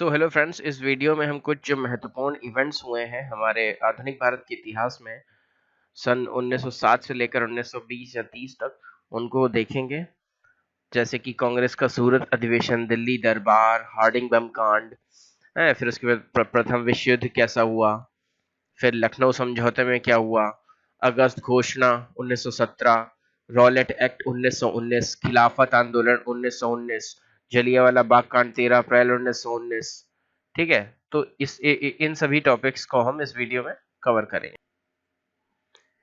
Hello friends, इस video में हम कुछ जो महत्वपूर्ण इवेंट्स हुए हैं हमारे आधुनिक भारत के इतिहास में सन 1907 से लेकर 1920 या 30 तक उनको देखेंगे। जैसे कि कांग्रेस का सूरत अधिवेशन, दिल्ली दरबार, हार्डिंग बम कांड है, फिर उसके बाद प्रथम विश्व युद्ध कैसा हुआ, फिर लखनऊ समझौते में क्या हुआ, अगस्त घोषणा 1917, रॉलेट एक्ट 1919, खिलाफत आंदोलन 1919, जलियांवाला बाग कांड 13 अप्रैल 1919। ठीक है, तो इन सभी टॉपिक्स को हम इस वीडियो में कवर करेंगे।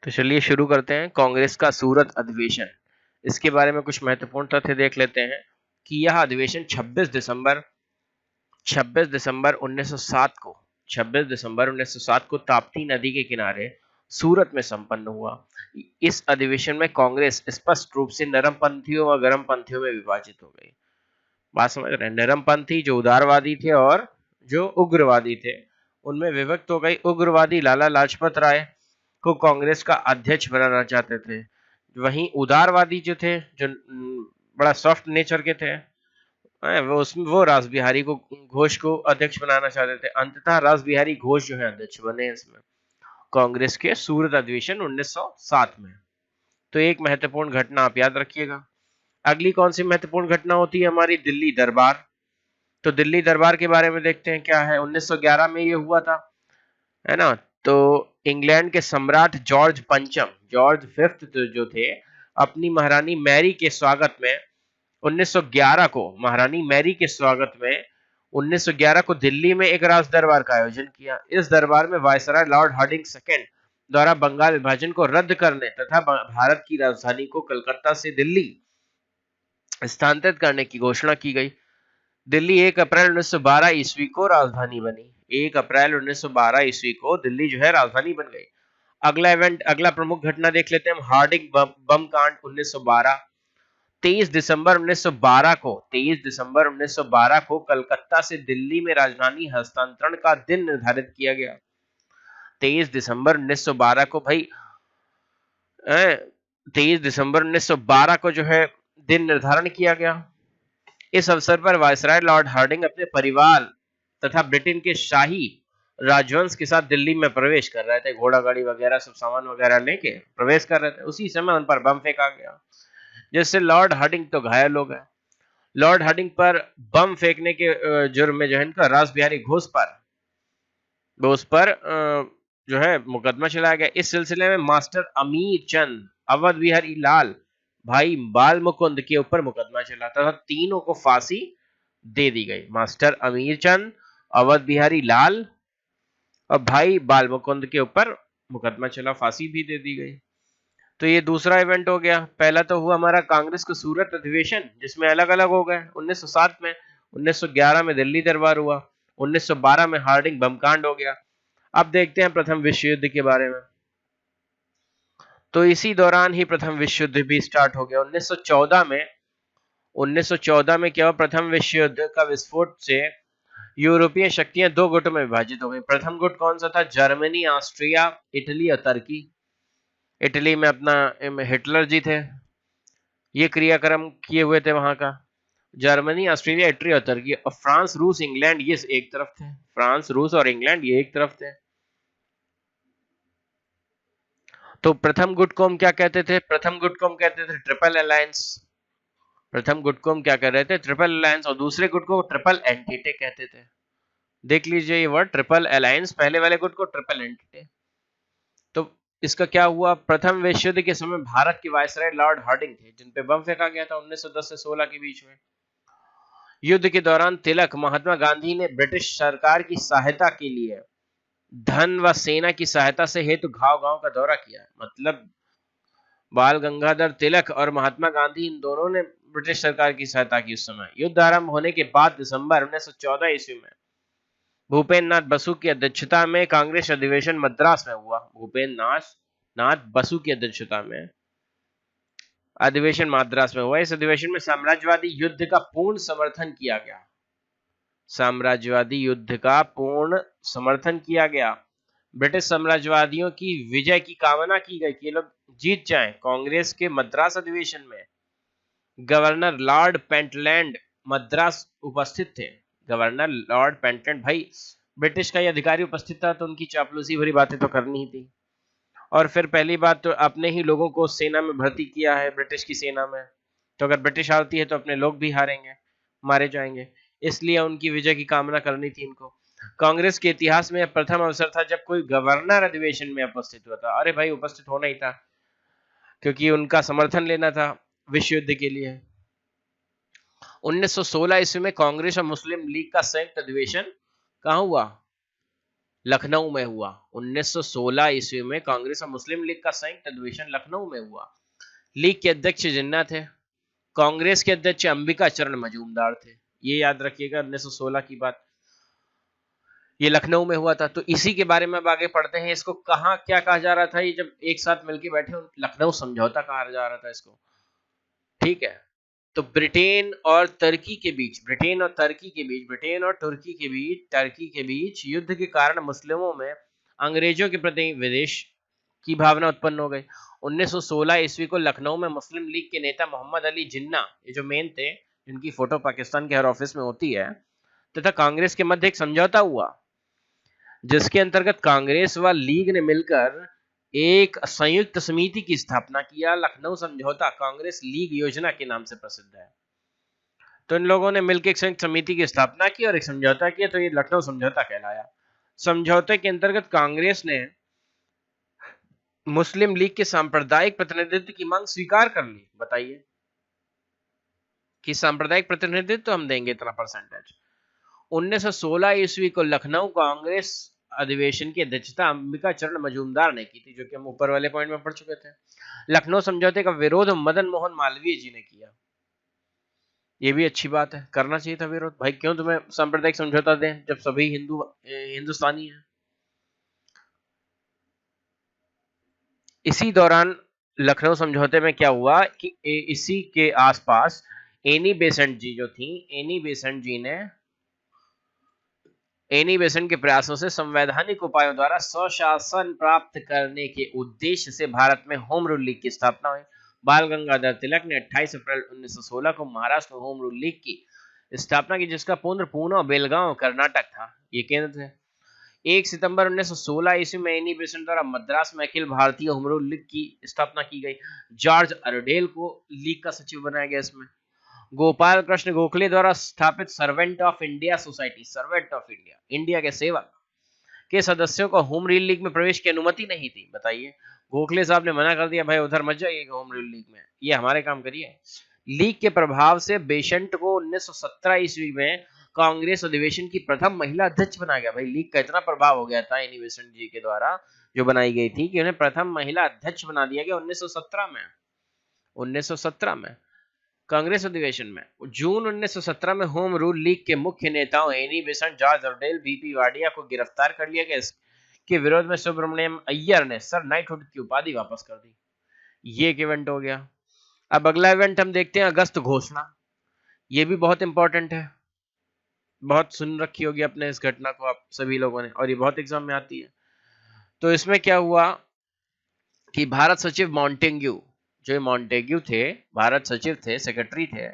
तो चलिए शुरू करते हैं। कांग्रेस का सूरत अधिवेशन, इसके बारे में कुछ महत्वपूर्ण तथ्य देख लेते हैं कि यह अधिवेशन 26 दिसंबर 1907 को ताप्ती नदी के किनारे सूरत में संपन्न हुआ। इस अधिवेशन में कांग्रेस स्पष्ट रूप से नरमपंथियों व गर्मपंथियों में विभाजित हो गई। बात समझ रहे हैं? नरमपंथी जो उदारवादी थे और जो उग्रवादी थे उनमें विभक्त हो गई। उग्रवादी लाला लाजपत राय को कांग्रेस का अध्यक्ष बनाना चाहते थे, वहीं उदारवादी जो थे, जो बड़ा सॉफ्ट नेचर के थे, वो रास बिहारी को घोष को अध्यक्ष बनाना चाहते थे। अंततः रास बिहारी घोष जो है अध्यक्ष बने इसमें, कांग्रेस के सूरत अधिवेशन 1907 में। तो एक महत्वपूर्ण घटना आप याद रखिएगा। अगली कौन सी महत्वपूर्ण घटना होती है? हमारी दिल्ली दरबार। तो दिल्ली दरबार के बारे में देखते हैं क्या है। 1911 में ये हुआ था, है ना। तो इंग्लैंड के सम्राट जॉर्ज पंचम, जॉर्ज फिफ्थ जो थे, अपनी महारानी मैरी के स्वागत में 1911 को, महारानी मैरी के स्वागत में 1911 को दिल्ली में एक राज दरबार का आयोजन किया। इस दरबार में वायसराय लॉर्ड हार्डिंग सेकेंड द्वारा बंगाल विभाजन को रद्द करने तथा भारत की राजधानी को कलकत्ता से दिल्ली स्थानांतरित करने की घोषणा की गई। दिल्ली 1 अप्रैल 1912 ईस्वी को राजधानी बनी। 1 अप्रैल 1912 ईस्वी को दिल्ली जो है राजधानी बन गई। अगला इवेंट, अगला प्रमुख घटना देख लेते हैं हम। हार्डिंग बम कांड 1912। 23 दिसंबर 1912 को कलकत्ता से दिल्ली में राजधानी हस्तांतरण का दिन निर्धारित किया गया। 23 दिसंबर 1912 को भाई 23 दिसंबर 1912 को जो है दिन निर्धारण किया गया। इस अवसर पर वायसराय लॉर्ड हार्डिंग अपने परिवार तथा ब्रिटेन के शाही राजवंश के साथ दिल्ली में प्रवेश कर रहे थे। घोड़ा गाड़ी वगैरह सब सामान वगैरह लेके प्रवेश कर रहे थे। उसी समय उन पर बम फेंका गया, जिससे लॉर्ड हार्डिंग तो घायल हो गए। लॉर्ड हार्डिंग पर बम फेंकने के जुर्म में जो है इनका रास बिहारी घोष पर जो है मुकदमा चलाया गया। इस सिलसिले में मास्टर अमीर चंद, अवध बिहारी लाल, भाई बाल मुकुंद के ऊपर मुकदमा चला तथा तीनों को फांसी दे दी गई। मास्टर अमीर चंद, अवध बिहारी लाल और भाई बाल मुकुंद के ऊपर मुकदमा चला, फांसी भी दे दी गई। तो ये दूसरा इवेंट हो गया। पहला तो हुआ हमारा कांग्रेस का सूरत अधिवेशन, जिसमें अलग अलग हो गए। 1907 में, 1911 में दिल्ली दरबार हुआ, 1912 में हार्डिंग बमकांड हो गया। अब देखते हैं प्रथम विश्व युद्ध के बारे में। तो इसी दौरान ही प्रथम विश्व युद्ध भी स्टार्ट हो गया। 1914 में क्या हुआ? प्रथम विश्व युद्ध का विस्फोट से यूरोपीय शक्तियां दो गुटों में विभाजित हो गई। प्रथम गुट कौन सा था? जर्मनी, ऑस्ट्रिया, इटली और तुर्की। इटली में अपना हिटलर जी थे, ये क्रियाक्रम किए हुए थे वहां का। जर्मनी, ऑस्ट्रेलिया, इटली और तुर्की। और फ्रांस, रूस, इंग्लैंड ये एक तरफ थे। फ्रांस, रूस और इंग्लैंड ये एक तरफ थे। तो प्रथम गुट को हम क्या कहते थे? प्रथम गुट को हम कहते थे ट्रिपल अलायंस। प्रथम गुट को हम क्या कह रहे थे? Triple alliance. और दूसरे गुट को ट्रिपल एंटिटे कहते थे। देख लीजिए ये वर्ड, ट्रिपल अलायंस। पहले वाले गुट को ट्रिपल एंटिटे। तो इसका क्या हुआ? प्रथम विश्व युद्ध के समय भारत के वायसराय लॉर्ड हार्डिंग थे, जिन पे बम फेंका गया था 1910 से 16 के बीच में। युद्ध के दौरान तिलक, महात्मा गांधी ने ब्रिटिश सरकार की सहायता के लिए धन व सेना की सहायता से हेतु गांव-गांव का दौरा किया। मतलब बाल गंगाधर तिलक और महात्मा गांधी, इन दोनों ने ब्रिटिश सरकार की सहायता की उस समय। युद्ध आरंभ होने के बाद दिसंबर 1914 ईस्वी में भूपेन्द्र नाथ बसु की अध्यक्षता में कांग्रेस अधिवेशन मद्रास में हुआ। भूपेन्द्र नाथ बसु की अध्यक्षता में अधिवेशन मद्रास में हुआ। इस अधिवेशन में साम्राज्यवादी युद्ध का पूर्ण समर्थन किया गया। साम्राज्यवादी युद्ध का पूर्ण समर्थन किया गया। ब्रिटिश साम्राज्यवादियों की विजय की कामना की गई कि ये लोग जीत जाएं। कांग्रेस के मद्रास अधिवेशन में गवर्नर लॉर्ड पेंटलैंड मद्रास उपस्थित थे। गवर्नर लॉर्ड पेंटेंट, भाई ब्रिटिश का ही अधिकारी उपस्थित था तो उनकी चापलूसी भरी बातें तो करनी ही थी। और फिर पहली बात तो अपने ही लोगों को सेना में भर्ती किया है, ब्रिटिश की सेना में, तो अगर ब्रिटिश हारती है तो अपने लोग भी हारेंगे, मारे जाएंगे, इसलिए उनकी विजय की कामना करनी थी इनको। कांग्रेस के इतिहास में प्रथम अवसर था जब कोई गवर्नर अधिवेशन में उपस्थित हुआ था। अरे भाई उपस्थित होना ही था, क्योंकि उनका समर्थन लेना था विश्व युद्ध के लिए। 1916 ईस्वी में कांग्रेस और मुस्लिम लीग का संयुक्त अधिवेशन कहां हुआ? लखनऊ में हुआ। 1916 ईस्वी में कांग्रेस और मुस्लिम लीग का संयुक्त अधिवेशन लखनऊ में हुआ। लीग के अध्यक्ष जिन्ना थे, कांग्रेस के अध्यक्ष अंबिका चरण मजूमदार थे। ये याद रखिएगा 1916 की बात, ये लखनऊ में हुआ था। तो इसी के बारे में अब आगे पढ़ते हैं। इसको कहाँ क्या कहा जा रहा था, ये जब एक साथ मिलकर बैठे, लखनऊ समझौता कहा जा रहा था इसको, ठीक है। तो ब्रिटेन और तुर्की के बीच, ब्रिटेन और तुर्की के बीच युद्ध के कारण मुस्लिमों में अंग्रेजों के प्रति विद्वेष की भावना उत्पन्न हो गई। 1916 ईस्वी को लखनऊ में मुस्लिम लीग के नेता मोहम्मद अली जिन्ना, ये जो मेन थे, जिनकी फोटो पाकिस्तान के हर ऑफिस में होती है, तथा कांग्रेस के मध्य एक समझौता हुआ जिसके अंतर्गत कांग्रेस व लीग ने मिलकर एक संयुक्त समिति की स्थापना किया। लखनऊ समझौता कांग्रेस लीग योजना के नाम से प्रसिद्ध है। तो इन लोगों ने मिलकर एक संयुक्त समिति की स्थापना की और एक समझौता किया, तो ये लखनऊ समझौता कहलाया। समझौते के अंतर्गत कांग्रेस ने मुस्लिम लीग के सांप्रदायिक प्रतिनिधित्व की मांग स्वीकार कर ली। बताइए कि सांप्रदायिक प्रतिनिधित्व हम देंगे इतना परसेंटेज। 1916 ईस्वी को लखनऊ कांग्रेस अधिवेशन की अध्यक्षता अंबिका चरण मजूमदार ने की थी, जो कि हम ऊपर वाले पॉइंट में पढ़ चुके थे। लखनऊ समझौते का विरोध मदन मोहन मालवीय जी ने किया। ये भी अच्छी बात है, करना चाहिए था विरोध। भाई क्यों तुम्हें सांप्रदायिक समझौता दें जब सभी हिंदुस्तानी हैं। इसी दौरान लखनऊ समझौते में क्या हुआ कि इसी के आसपास एनी बेसेंट जी जो थी, एनी बेसेंट के प्रयासों से संवैधानिक उपायों द्वारा स्वशासन प्राप्त करने के उद्देश्य से भारत में होम रूल लीग की स्थापना हुई। बाल गंगाधर तिलक ने 28 अप्रैल 1916 को महाराष्ट्र में होम रूल लीग की स्थापना की, जिसका केंद्र पूना बेलगांव कर्नाटक था। ये केंद्र थे। 1 सितंबर 1916 ईस्वी में एनी बेसेंट द्वारा मद्रास में Akhil Bharatiya home rule league की स्थापना की गई। जॉर्ज अर्डेल को लीग का सचिव बनाया गया। इसमें गोपाल कृष्ण गोखले द्वारा स्थापित servant of India society, servant of India, India के सेवक के सदस्यों को होम रूल लीग में प्रवेश की अनुमति नहीं थी। बताइए, गोखले साहब ने मना कर दिया, भाई उधर मत जाइएगा होम रूल लीग में, ये हमारे काम करिए। लीग के प्रभाव से बेसेंट को 1917 ईस्वी में कांग्रेस अधिवेशन की प्रथम महिला अध्यक्ष बनाया गया। भाई लीग का इतना प्रभाव हो गया था एनी बेसेंट जी के द्वारा जो बनाई गई थी कि उन्हें प्रथम महिला अध्यक्ष बना दिया गया 1917 में कांग्रेस अधिवेशन में। जून 1917 में होम रूल लीग के मुख्य नेताओं Annie Besant, George Arundale, B P Wadia को गिरफ्तार कर लिया गया। इसके विरोध में सुब्रमण्यम अय्यर ने सर नाइटहुड की उपाधि वापस कर दी। ये एक इवेंट हो गया। अब अगला इवेंट हम देखते हैं, अगस्त घोषणा। ये भी बहुत इंपॉर्टेंट है, बहुत सुन रखी होगी अपने इस घटना को आप सभी लोगों ने, और ये बहुत एग्जाम में आती है। तो इसमें क्या हुआ कि भारत सचिव मॉन्टेग्यू, जो मॉन्टेग्यू थे, भारत सचिव थे, सेक्रेटरी थे,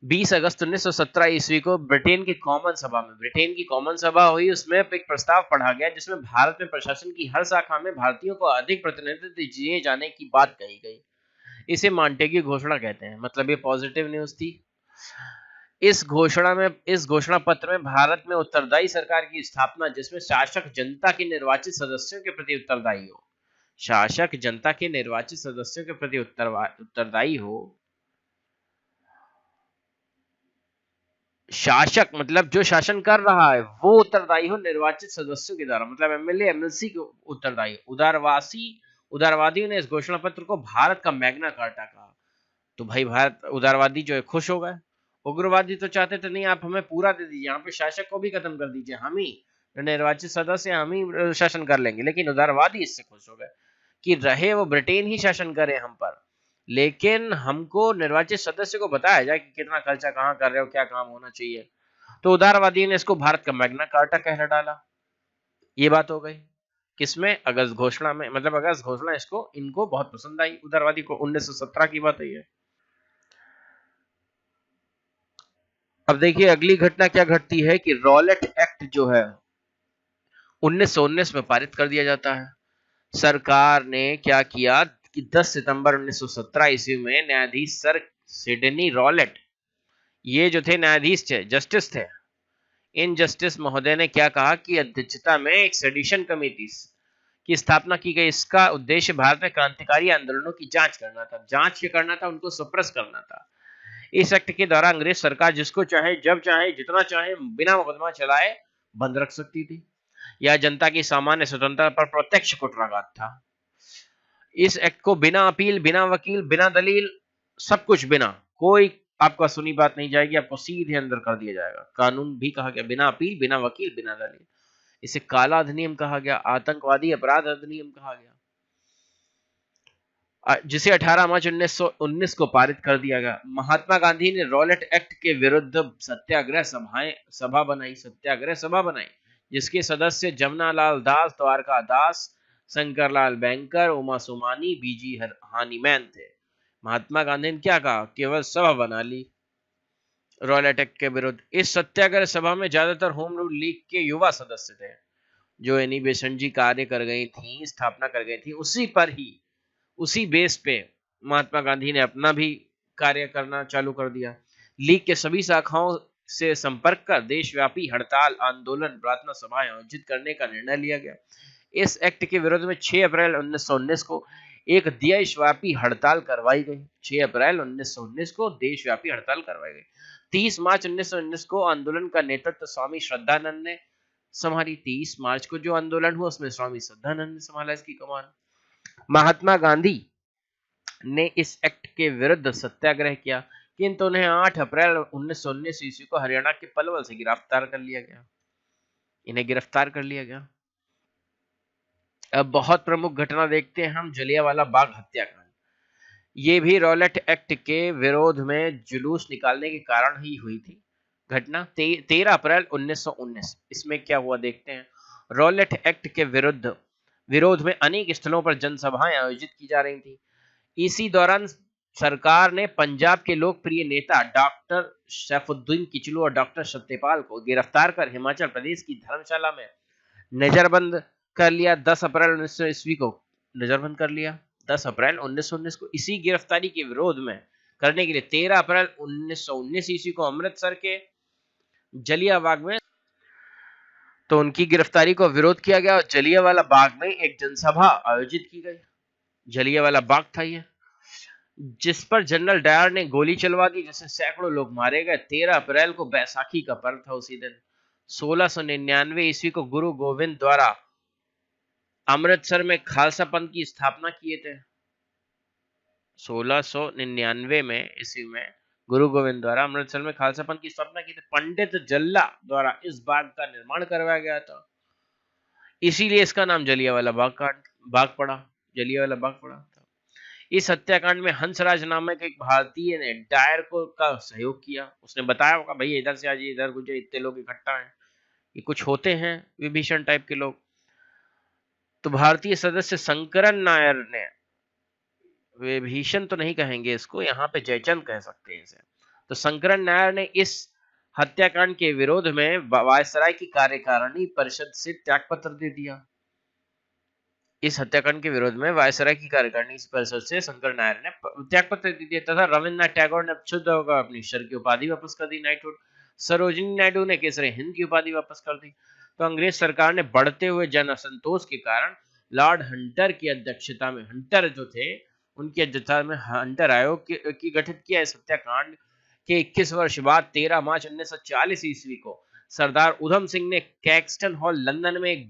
20 अगस्त 1917 ईस्वी को ब्रिटेन की कॉमन सभा हुई। उसमें एक प्रस्ताव पढ़ा गया जिसमें भारत में प्रशासन की हर शाखा में भारतीयों को अधिक प्रतिनिधित्व दिए जाने की बात कही गई। इसे मॉन्टेग्यू घोषणा कहते हैं। मतलब ये पॉजिटिव न्यूज थी। इस घोषणा पत्र में भारत में उत्तरदायी सरकार की स्थापना, जिसमें शासक जनता के निर्वाचित सदस्यों के प्रति उत्तरदायी हो, शासक जनता के निर्वाचित सदस्यों के प्रति उत्तरदायी हो। शासक मतलब जो शासन कर रहा है वो उत्तरदायी हो निर्वाचित सदस्यों के द्वारा, मतलब एमएलए एमएलसी के उत्तरदायी। उदारवादियों ने इस घोषणा पत्र को भारत का मैग्ना कार्टा कहा। तो भाई भारत उदारवादी जो है खुश हो गए। उग्रवादी तो चाहते थे नहीं, आप हमें पूरा दे दीजिए, यहाँ पे शासक को भी खत्म कर दीजिए, हम ही निर्वाचित सदस्य, हम ही शासन कर लेंगे। लेकिन उदारवादी इससे खुश हो गए कि रहे वो ब्रिटेन ही शासन करे हम पर, लेकिन हमको निर्वाचित सदस्य को बताया जाए कि कितना खर्चा कहाँ कर रहे हो, क्या काम होना चाहिए। तो उदारवादी ने इसको भारत का मैग्ना कार्टा कह डाला। ये बात हो गई किसमें, अगस्त घोषणा में। मतलब अगस्त घोषणा इनको बहुत पसंद आई उदारवादी को। 1917 की बात है ये। अब देखिए अगली घटना क्या घटती है कि रॉलेट एक्ट जो है 1919 में पारित कर दिया जाता है। सरकार ने क्या किया कि 10 सितंबर 1917 ईस्वी में न्यायाधीश सर सिडनी रॉलेट, ये जो थे न्यायाधीश थे, जस्टिस थे, इन जस्टिस महोदय ने क्या कहा कि अध्यक्षता में एक सेडिशन कमेटी की स्थापना की गई। इसका उद्देश्य भारत में क्रांतिकारी आंदोलनों की जांच करना था। जांच क्या करना था? उनको सप्रेस करना था। इस एक्ट के द्वारा अंग्रेज सरकार जिसको चाहे, जब चाहे, जितना चाहे बिना मुकदमा चलाए बंद रख सकती थी। यह जनता की सामान्य स्वतंत्रता पर प्रत्यक्ष कुठाराघात था। इस एक्ट को बिना अपील, बिना वकील, बिना दलील, सब कुछ बिना, कोई आपका सुनी बात नहीं जाएगी, आपको सीधे अंदर कर दिया जाएगा। कानून भी कहा गया बिना अपील, बिना वकील, बिना दलील। इसे काला अधिनियम कहा गया, आतंकवादी अपराध अधिनियम कहा गया, जिसे 18 मार्च 1919 को पारित कर दिया गया। महात्मा गांधी ने रॉलेट एक्ट के विरुद्ध सत्याग्रह सभा बनाई, जिसके सदस्य जमनालाल दास, द्वारका दास, शंकरलाल बैंकर, उमा सुमानी, बीजी हानीमैन थे। महात्मा गांधी ने क्या कहा? केवल सभा बना ली रॉलेट एक्ट के विरुद्ध। इस सत्याग्रह सभा में ज्यादातर होम रूल लीग के युवा सदस्य थे। जो एनी बेसेंट जी कार्य कर गई थी, स्थापना कर गई थी, उसी पर ही, उसी बेस पे महात्मा गांधी ने अपना भी कार्य करना चालू कर दिया। लीग के सभी शाखाओं से संपर्क कर देशव्यापी हड़ताल, आंदोलन, प्रार्थना सभाएं आयोजित करने का निर्णय लिया गया। इस एक्ट के विरोध में 6 अप्रैल 1919 को एक देशव्यापी हड़ताल करवाई गई। 6 अप्रैल 1919 को देशव्यापी हड़ताल करवाई गई। 30 मार्च 1919 को आंदोलन का नेतृत्व स्वामी श्रद्धानंद ने संभाली। 30 मार्च को जो आंदोलन हुआ उसमें स्वामी श्रद्धानंद ने संभाला इसकी कमान। महात्मा गांधी ने इस एक्ट के विरुद्ध सत्याग्रह किया, किंतु उन्हें 8 अप्रैल 1919 ईस्वी को हरियाणा के पलवल से गिरफ्तार कर लिया गया। इन्हें गिरफ्तार कर लिया गया। अब बहुत प्रमुख घटना देखते हैं हम, जलियांवाला बाग हत्याकांड। ये भी रॉलेट एक्ट के विरोध में जुलूस निकालने के कारण ही हुई थी घटना। 13 अप्रैल 1919 इसमें क्या हुआ देखते हैं। रॉलेट एक्ट के विरोध में अनेक स्थलों पर जनसभाएं आयोजित की जा रही थी। इसी दौरान सरकार ने पंजाब के लोकप्रिय नेता डॉक्टर सैफुद्दीन किचलू और डॉक्टर सत्यपाल को गिरफ्तार कर हिमाचल प्रदेश की धर्मशाला में नजरबंद कर लिया। 10 अप्रैल 1900 ईस्वी को नजरबंद कर लिया। 10 अप्रैल 1919 को इसी गिरफ्तारी के विरोध में करने के लिए 13 अप्रैल 1919 ईस्वी को अमृतसर के जलियांवाला बाग में तो उनकी गिरफ्तारी को विरोध किया गया और जलियांवाला बाग में एक जनसभा आयोजित की गई। जलियांवाला बाग था ये, जिस पर जनरल डायर ने गोली चलवा दी, जिससे सैकड़ों लोग मारे गए। 13 अप्रैल को बैसाखी का पर्व था। उसी दिन 1699 ईस्वी को गुरु गोविंद द्वारा अमृतसर में खालसा पंथ की स्थापना किए थे। 1699 में ईस्वी में गुरु गोविंद द्वारा अमृतसर में खालसा पंथ की स्थापना की थी। पंडित जल्ला द्वारा इस बाग का निर्माण करवाया गया था, इसीलिए इसका नाम जलियांवाला बाग पड़ा। जलियांवाला बाग पड़ा था। इस हत्याकांड में हंसराज नामक एक भारतीय ने डायर को का सहयोग किया। उसने बताया होगा भैया इधर से आज इधर गुजरे, इतने लोग इकट्ठा हैं, ये कुछ होते हैं विभीषण टाइप के लोग। तो भारतीय सदस्य शंकरन नायर ने, विभीषण तो नहीं कहेंगे इसको, यहाँ पे जयचंद कह सकते हैं इसे, तो शंकरन नायर ने इस हत्याकांड के विरोध में वायसराय की कार्यकारिणी परिषद से त्यागपत्र दे दिया। इस हत्याकांड के विरोध में वायसराय की कार्यकारिणी परिषद से शंकर नायर ने त्यागपत्र दे दिया तथा रविन्द्रनाथ टैगोर ने क्षुब्ध होकर अपनी सर की उपाधि वापस कर दी, नाइटहुड। सरोजिनी नायडू ने केसरी हिंद की उपाधि वापस कर दी। तो अंग्रेज सरकार ने बढ़ते हुए जन असंतोष के कारण लॉर्ड हंटर की अध्यक्षता में, हंटर जो थे उनकी अध्यक्षता में हंटर आयोग की गठित किया। इस हत्याकांड के 21 वर्ष बाद 13 मार्च 1940 ईस्वी को सरदार उधम सिंह ने कैक्सटन हॉल लंदन में एक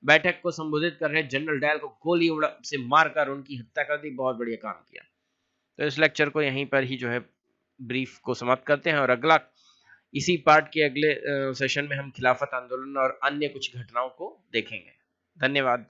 बैठक को संबोधित कर रहे जनरल डायल को गोली से मारकर उनकी हत्या कर दी। बहुत बढ़िया काम किया। तो इस लेक्चर को यहीं पर ही जो है ब्रीफ को समाप्त करते हैं और अगला इसी पार्ट के अगले सेशन में हम खिलाफत आंदोलन और अन्य कुछ घटनाओं को देखेंगे। धन्यवाद।